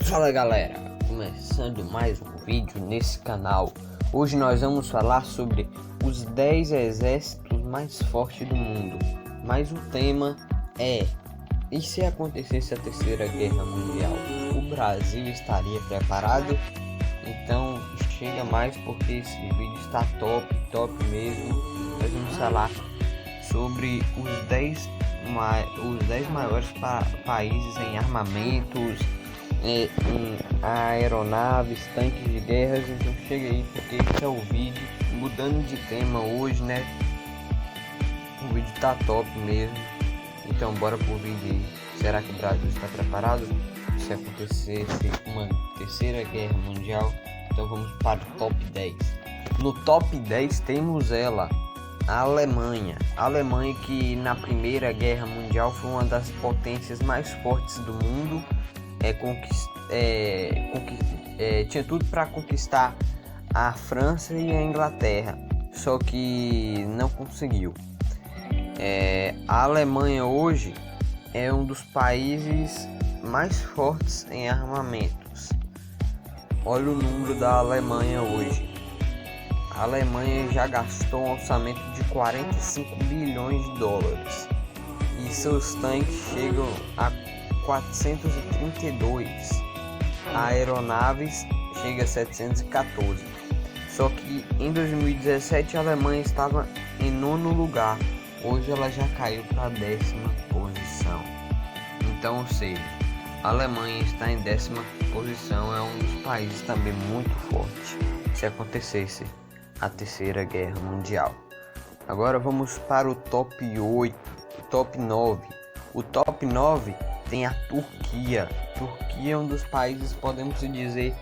Fala galera, começando mais um vídeo nesse canal. Hoje nós vamos falar sobre os 10 exércitos mais fortes do mundo. Mas o tema é: e se acontecesse a Terceira Guerra Mundial? O Brasil estaria preparado? Então chega mais porque esse vídeo está top mesmo. Nós vamos falar sobre os 10 maiores países em armamentos, em aeronaves, tanques de guerras. Então chega aí porque esse é o vídeo. Mudando de tema hoje, né? O vídeo tá top mesmo. Então bora pro vídeo aí. Será que o Brasil está preparado se acontecesse uma terceira guerra mundial? Então vamos para o top 10. No top 10 temos ela, a Alemanha. A Alemanha, que na Primeira Guerra Mundial foi uma das potências mais fortes do mundo. Tinha tudo para conquistar a França e a Inglaterra, só que não conseguiu. A Alemanha hoje é um dos países mais fortes em armamentos. Olha o número da Alemanha hoje. A Alemanha já gastou um orçamento de 45 bilhões de dólares e seus tanques chegam a 432, aeronaves chega a 714. Só que em 2017 a Alemanha estava em 9º lugar, hoje ela já caiu para a 10ª posição. Então, ou seja, a Alemanha está em 10ª posição, é um dos países também muito forte se acontecesse a Terceira Guerra Mundial. Agora vamos para o top 8, top 9. O top 9 tem a Turquia. A Turquia é um dos países, podemos dizer,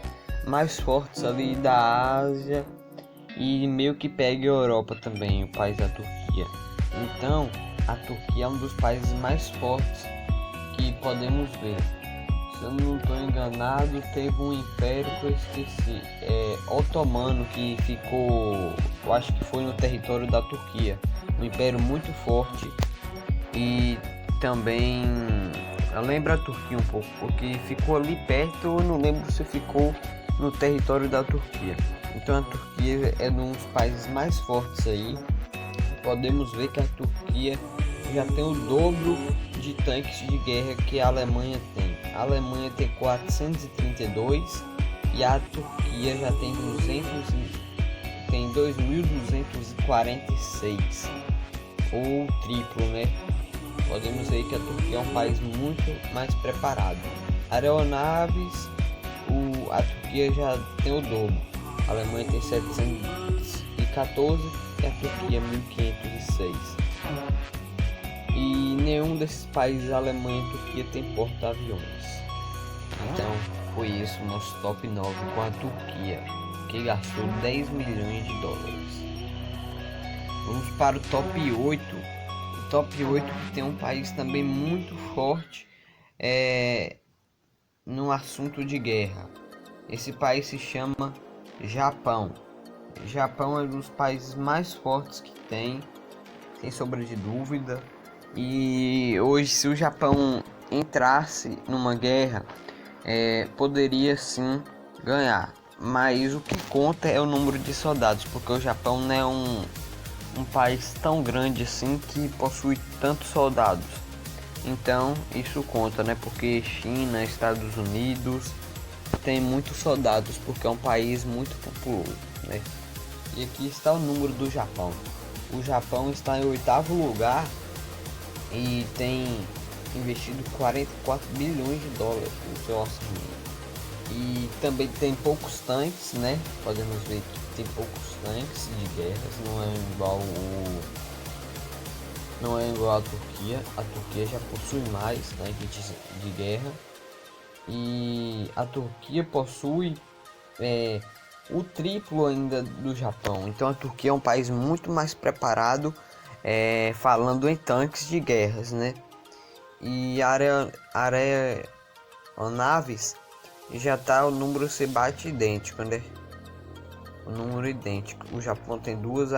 mais fortes ali da Ásia e meio que pega a Europa também, o país da Turquia. Então, a Turquia é um dos países mais fortes que podemos ver. Se eu não estou enganado, teve um império que eu esqueci, otomano, que ficou, eu acho que foi no território da Turquia. Um império muito forte e também lembra a Turquia um pouco, porque ficou ali perto, eu não lembro se ficou no território da Turquia. Então a Turquia é um dos países mais fortes aí. Podemos ver que a Turquia já tem o dobro de tanques de guerra que a Alemanha tem. A Alemanha tem 432 e a Turquia já tem 2.246, ou triplo, né? Podemos ver que a Turquia é um país muito mais preparado. Aeronaves, a Turquia já tem o dobro. A Alemanha tem 714 e a Turquia 1506. E nenhum desses países, Alemanha e Turquia, tem porta-aviões. Então foi isso o nosso top 9 com a Turquia, que gastou 10 milhões de dólares. Vamos para o top 8. O top 8 que tem um país também muito forte no assunto de guerra. Esse país se chama Japão. O Japão é um dos países mais fortes que tem, sem sombra de dúvida. E hoje, se o Japão entrasse numa guerra, poderia sim ganhar. Mas o que conta é o número de soldados, porque o Japão não é um país tão grande assim que possui tantos soldados. Então isso conta, né? Porque China, Estados Unidos tem muitos soldados, porque é um país muito populoso, né? E aqui está o número do Japão. O Japão está em 8º lugar e tem investido 44 bilhões de dólares no seu orçamento. E também tem poucos tanques, né? Podemos ver que tem poucos tanques de guerras, não é igual a Turquia. A Turquia já possui mais tanques de guerra e a Turquia possui o triplo ainda do Japão. Então a Turquia é um país muito mais preparado, falando em tanques de guerras, né? E aeronaves já tá, o número se bate idêntico, né? O número idêntico. O Japão tem 2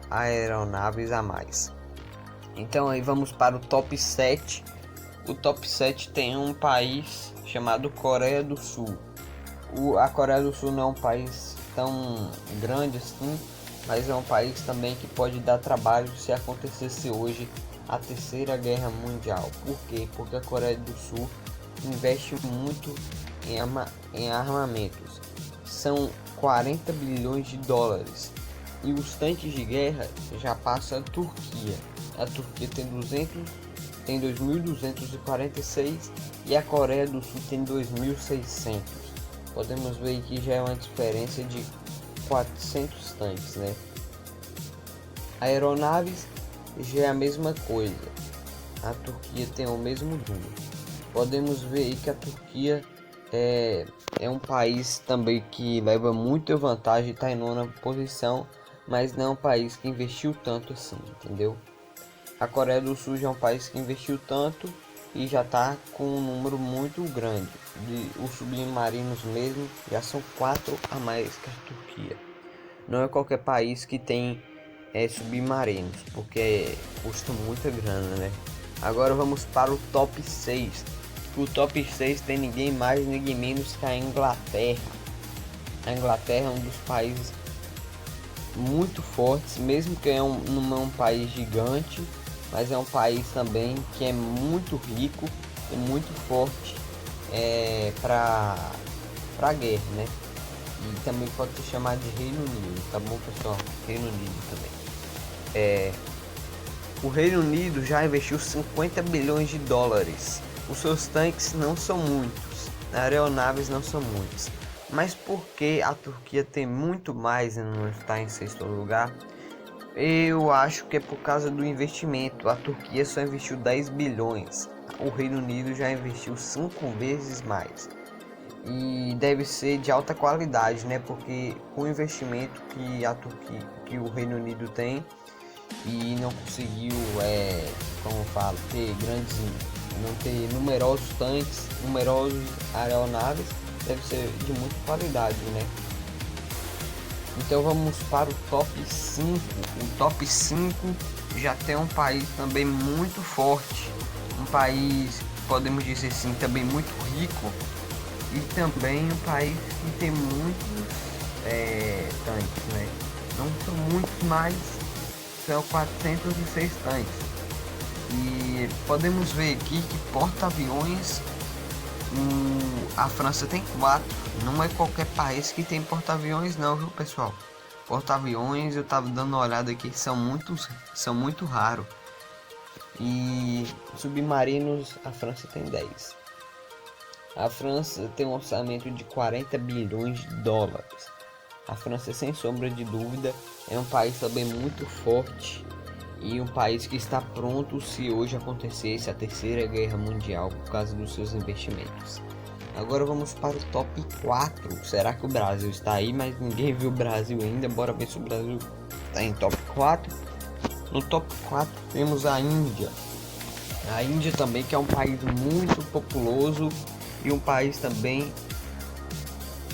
aeronaves a mais. Então aí vamos para o top 7 O top 7 tem um país chamado Coreia do Sul. A Coreia do Sul não é um país tão grande assim, mas é um país também que pode dar trabalho se acontecesse hoje a Terceira Guerra Mundial. Por quê? Porque a Coreia do Sul investe muito em armamentos. São 40 bilhões de dólares. E os tanques de guerra já passa a Turquia. A Turquia tem 2.246 e a Coreia do Sul tem 2.600. Podemos ver que já é uma diferença de 400 tanques, né? Aeronaves já é a mesma coisa. A Turquia tem o mesmo número. Podemos ver que a Turquia é um país também que leva muita vantagem, está em nona posição, mas não é um país que investiu tanto assim, entendeu? A Coreia do Sul já é um país que investiu tanto e já está com um número muito grande. Os submarinos mesmo já são 4 a mais que a Turquia. Não é qualquer país que tem submarinos, porque custa muita grana, né? Agora vamos para o top 6. O top 6 tem ninguém mais, ninguém menos que a Inglaterra. A Inglaterra é um dos países muito fortes, mesmo que não é um país gigante, mas é um país também que é muito rico e muito forte para guerra, né? E também pode ser chamado de Reino Unido, tá bom, pessoal? Reino Unido também. O Reino Unido já investiu 50 bilhões de dólares. Os seus tanques não são muitos, aeronaves não são muitos. Mas por que a Turquia tem muito mais e não está em sexto lugar? Eu acho que é por causa do investimento. A Turquia só investiu 10 bilhões. O Reino Unido já investiu 5 vezes mais. E deve ser de alta qualidade, né? Porque com o investimento que o Reino Unido tem e não conseguiu, não ter numerosos tanques, numerosos aeronaves, deve ser de muita qualidade, né? Então vamos para o top 5. O top 5 já tem um país também muito forte, um país, podemos dizer assim, também muito rico, e também um país que tem muitos tanques, né? Não são muitos, mas são 406 tanques. E podemos ver aqui que porta-aviões, a França tem 4. Não é qualquer país que tem porta-aviões não, viu, pessoal? Porta-aviões, eu tava dando uma olhada aqui, são muito raros. E submarinos, a França tem 10. A França tem um orçamento de 40 bilhões de dólares. A França, sem sombra de dúvida, é um país também muito forte e um país que está pronto se hoje acontecesse a Terceira Guerra Mundial por causa dos seus investimentos. Agora vamos para o top 4. Será que o Brasil está aí? Mas ninguém viu o Brasil ainda. Bora ver se o Brasil está em top 4. No top 4 temos a Índia. A Índia também, que é um país muito populoso e um país também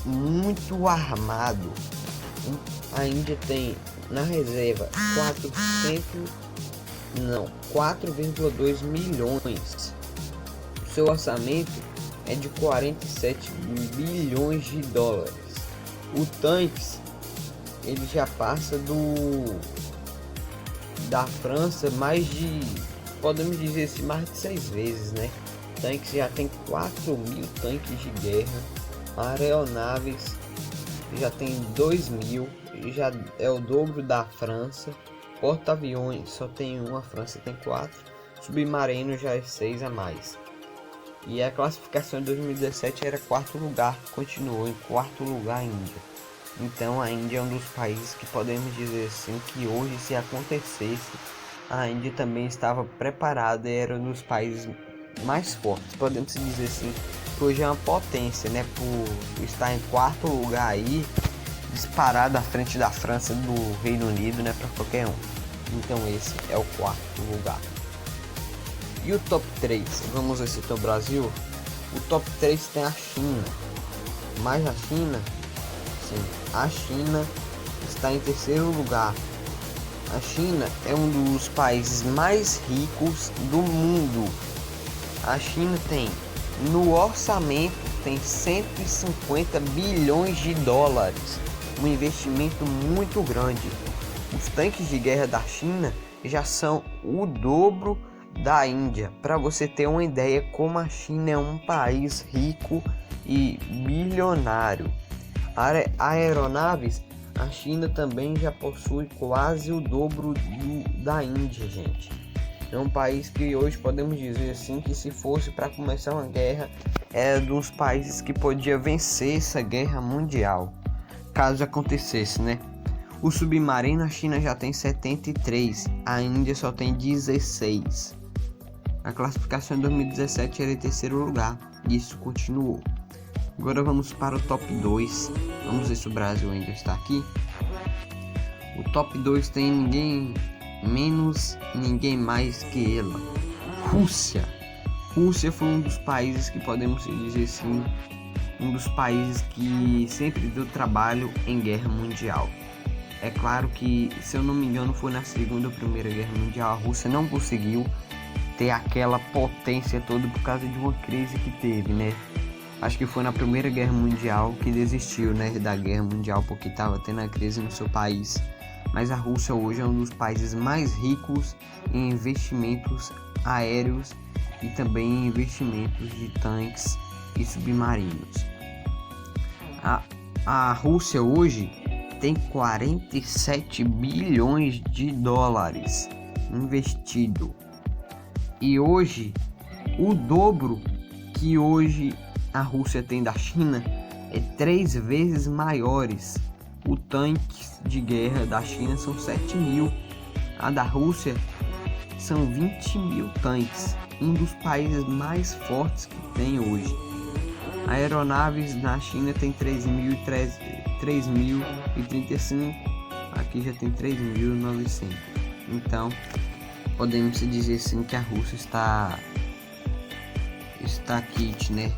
muito armado. A Índia tem na reserva 4,2 milhões. O seu orçamento é de 47 bilhões de dólares. O tanques, ele já passa da França mais de, podemos dizer assim, mais de 6 vezes, né? Tanques já tem 4.000 tanques de guerra. Aeronaves já tem 2.000, já é o dobro da França. Porta-aviões só tem um, a França tem 4. Submarino já é 6 a mais. E a classificação em 2017 era 4º lugar, continuou em 4º lugar a Índia. Então a Índia é um dos países que podemos dizer assim que hoje, se acontecesse, a Índia também estava preparada e era um dos países mais fortes. Podemos dizer assim que hoje é uma potência, né? Por estar em 4º lugar aí, disparado à frente da França, do Reino Unido, né? Para qualquer um. Então esse é o 4º lugar. E o top 3, vamos ver se tem o Brasil. O top 3 tem a China. Mas a China, sim, a China está em 3º lugar. A China é um dos países mais ricos do mundo. A China tem, no orçamento, tem 150 bilhões de dólares, um investimento muito grande. Os tanques de guerra da China já são o dobro da Índia. Para você ter uma ideia como a China é um país rico e bilionário. Aeronaves, a China também já possui quase o dobro da Índia, gente. É um país que hoje podemos dizer assim que se fosse para começar uma guerra, é dos países que podia vencer essa guerra mundial, caso acontecesse, né? O submarino, a China já tem 73, a Índia só tem 16. A classificação em 2017 era em terceiro lugar, e isso continuou. Agora vamos para o top 2, vamos ver se o Brasil ainda está aqui. O top 2 tem ninguém menos, ninguém mais que ela, Rússia. Rússia foi um dos países que podemos dizer assim, um dos países que sempre deu trabalho em guerra mundial. É claro que, se eu não me engano, foi na Segunda ou Primeira Guerra Mundial, a Rússia não conseguiu ter aquela potência toda por causa de uma crise que teve, né? Acho que foi na Primeira Guerra Mundial que desistiu, né, da Guerra Mundial porque estava tendo a crise no seu país. Mas a Rússia hoje é um dos países mais ricos em investimentos aéreos e também em investimentos de tanques e submarinos. A Rússia hoje tem 47 bilhões de dólares investido. E hoje, o dobro que hoje a Rússia tem da China é 3 vezes maiores. Os tanques de guerra da China são 7 mil. A da Rússia são 20 mil tanques. Um dos países mais fortes que tem hoje. Aeronaves na China tem 3.035. Aqui já tem 3.900. Então, podemos dizer sim que a Rússia está kit, né?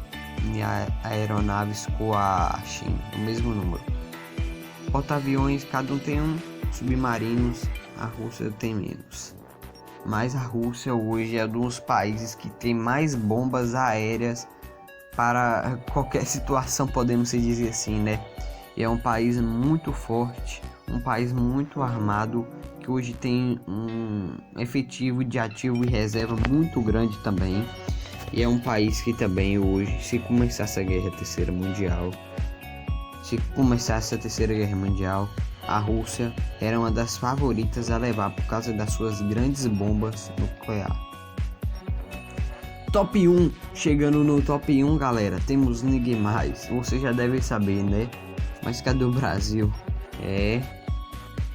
Em aeronaves com a China, o mesmo número. Porta-aviões, cada um tem um. Submarinos, a Rússia tem menos. Mas a Rússia hoje é um dos países que tem mais bombas aéreas para qualquer situação, podemos dizer assim, né? E é um país muito forte, um país muito armado, que hoje tem um efetivo de ativo e reserva muito grande também. E é um país que também hoje, se começasse a Terceira Guerra Mundial, a Rússia era uma das favoritas a levar por causa das suas grandes bombas nucleares. Top 1, chegando no top 1, galera, temos ninguém mais, você já deve saber, né? Mas cadê o Brasil?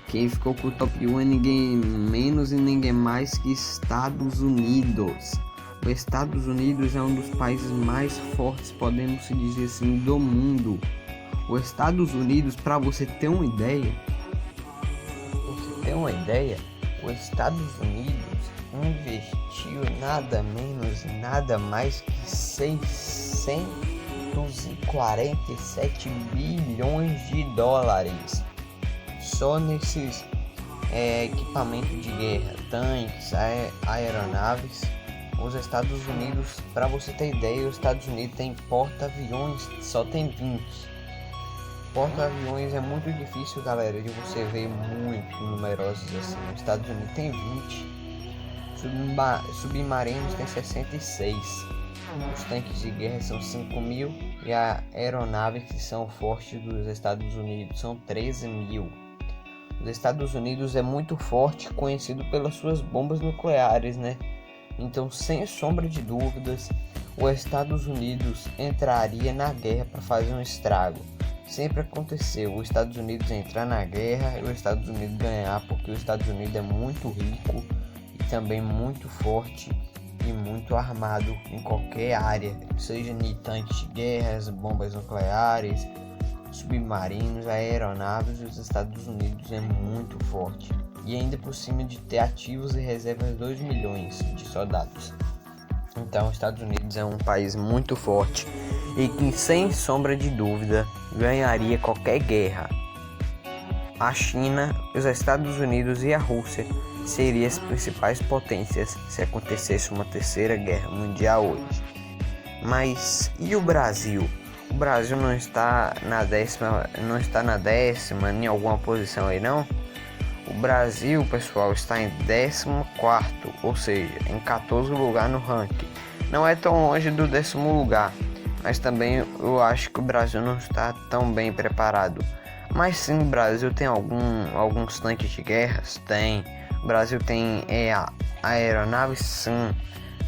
Quem ficou com o top 1 é ninguém menos e ninguém mais que Estados Unidos. Os Estados Unidos é um dos países mais fortes, podemos dizer assim, do mundo. Os Estados Unidos, para você ter uma ideia, os Estados Unidos investiu nada menos, nada mais que 647 bilhões de dólares só nesses equipamentos de guerra, tanques, aeronaves. Os Estados Unidos, para você ter ideia, os Estados Unidos tem porta-aviões, só tem 20. Porta-aviões é muito difícil, galera, de você ver muito numerosos assim. Os Estados Unidos tem 20. Submarinos tem 66. Os tanques de guerra são 5 mil e a aeronaves que são fortes dos Estados Unidos são 13 mil. Os Estados Unidos é muito forte, conhecido pelas suas bombas nucleares, né? Então, sem sombra de dúvidas, os Estados Unidos entraria na guerra para fazer um estrago. Sempre aconteceu, os Estados Unidos entrar na guerra e os Estados Unidos ganhar, porque os Estados Unidos é muito rico e também muito forte e muito armado em qualquer área, seja em tanques de guerra, bombas nucleares, submarinos, aeronaves. Os Estados Unidos é muito forte. E ainda por cima de ter ativos e reservas 2 milhões de soldados. Então, os Estados Unidos é um país muito forte e que, sem sombra de dúvida, ganharia qualquer guerra. A China, os Estados Unidos e a Rússia seriam as principais potências se acontecesse uma terceira guerra mundial hoje. Mas e o Brasil? O Brasil não está na décima, em alguma posição aí não? O Brasil, pessoal, está em 14º, ou seja, em 14º lugar no ranking. Não é tão longe do 10º lugar, mas também eu acho que o Brasil não está tão bem preparado. Mas sim, o Brasil tem alguns tanques de guerras? Tem. O Brasil tem aeronaves? Sim.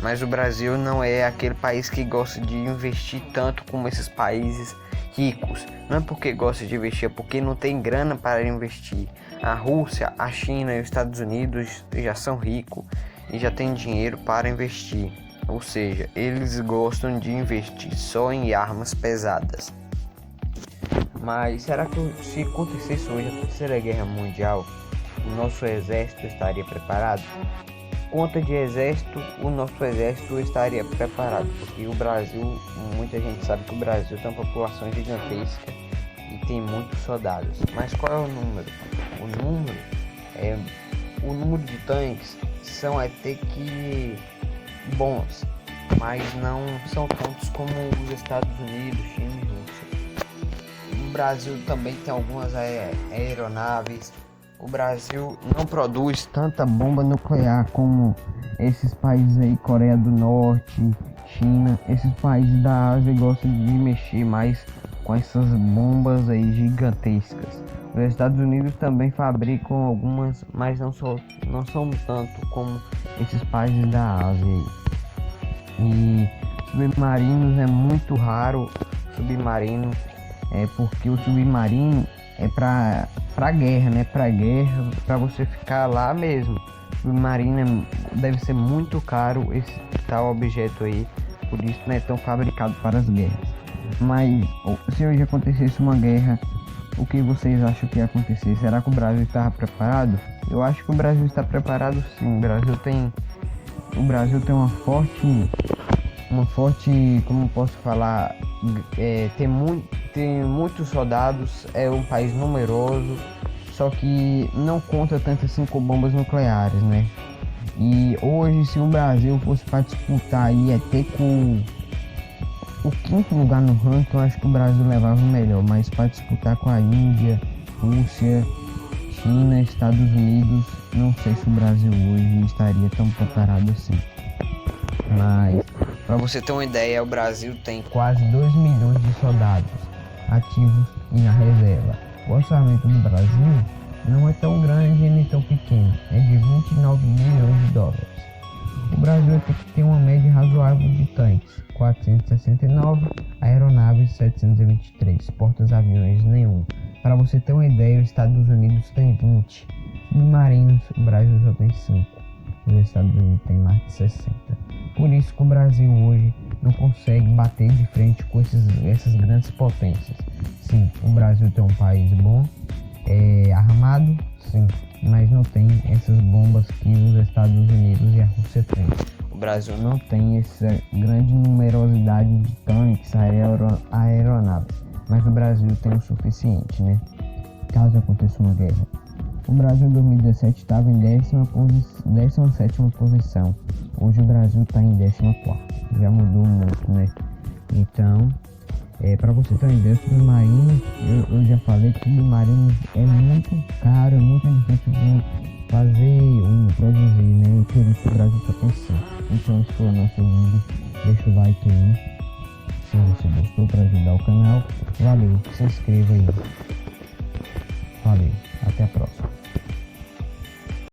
Mas o Brasil não é aquele país que gosta de investir tanto como esses países ricos. Não é porque gosta de investir, é porque não tem grana para investir. A Rússia, a China e os Estados Unidos já são ricos e já têm dinheiro para investir. Ou seja, eles gostam de investir só em armas pesadas. Mas será que se acontecesse hoje a Terceira Guerra Mundial, o nosso exército estaria preparado? Conta de exército, o nosso exército estaria preparado, porque o Brasil, muita gente sabe que o Brasil tem uma população gigantesca e tem muitos soldados. Mas qual é o número? O número de tanques são até que bons, mas não são tantos como os Estados Unidos, China e Rússia. O Brasil também tem algumas aeronaves. O Brasil não produz tanta bomba nuclear como esses países aí, Coreia do Norte, China. Esses países da Ásia gostam de mexer mais com essas bombas aí gigantescas. Os Estados Unidos também fabricam algumas, mas não são tanto como esses países da Ásia aí. E submarinos é muito raro. Submarino porque o submarino é pra guerra, né? Pra você ficar lá mesmo. Submarino deve ser muito caro esse tal objeto aí, por isso não é tão fabricado para as guerras. Mas se hoje acontecesse uma guerra, o que vocês acham que ia acontecer? Será que o Brasil estava preparado? Eu acho que o Brasil está preparado sim. O Brasil tem uma forte, como posso falar, tem muitos soldados, é um país numeroso, só que não conta tanto assim com bombas nucleares, né? E hoje, se o Brasil fosse para disputar aí até com o 5º lugar no ranking, eu acho que o Brasil levava o melhor, mas para disputar com a Índia, Rússia, China, Estados Unidos, não sei se o Brasil hoje estaria tão preparado assim. Mas para você ter uma ideia, o Brasil tem quase 2 milhões de soldados ativos e na reserva. O orçamento do Brasil não é tão grande nem tão pequeno, é de 29 milhões de dólares. O Brasil tem que ter uma média razoável de tanques, 469, aeronaves 723, portas-aviões nenhum. Para você ter uma ideia, os Estados Unidos tem 20 submarinos, o Brasil só tem 5. Os Estados Unidos tem mais de 60. Por isso que o Brasil hoje não consegue bater de frente com essas grandes potências. Sim, o Brasil tem um país bom, armado, sim, mas não tem essas bombas que os Estados Unidos e a Rússia têm. O Brasil não tem essa grande numerosidade de tanques, aeronaves, mas o Brasil tem o suficiente, né? Caso aconteça uma guerra. O Brasil em 2017 estava em 17ª posição. Hoje o Brasil está em 14ª. Já mudou muito, né? Então, para você ter uma ideia, submarino, eu já falei que submarino é muito caro, é muito difícil de fazer produzir, né? E por isso o Brasil está pensando. Então, esse foi o nosso vídeo. Deixa o like aí, se você gostou, para ajudar o canal. Valeu, se inscreva aí.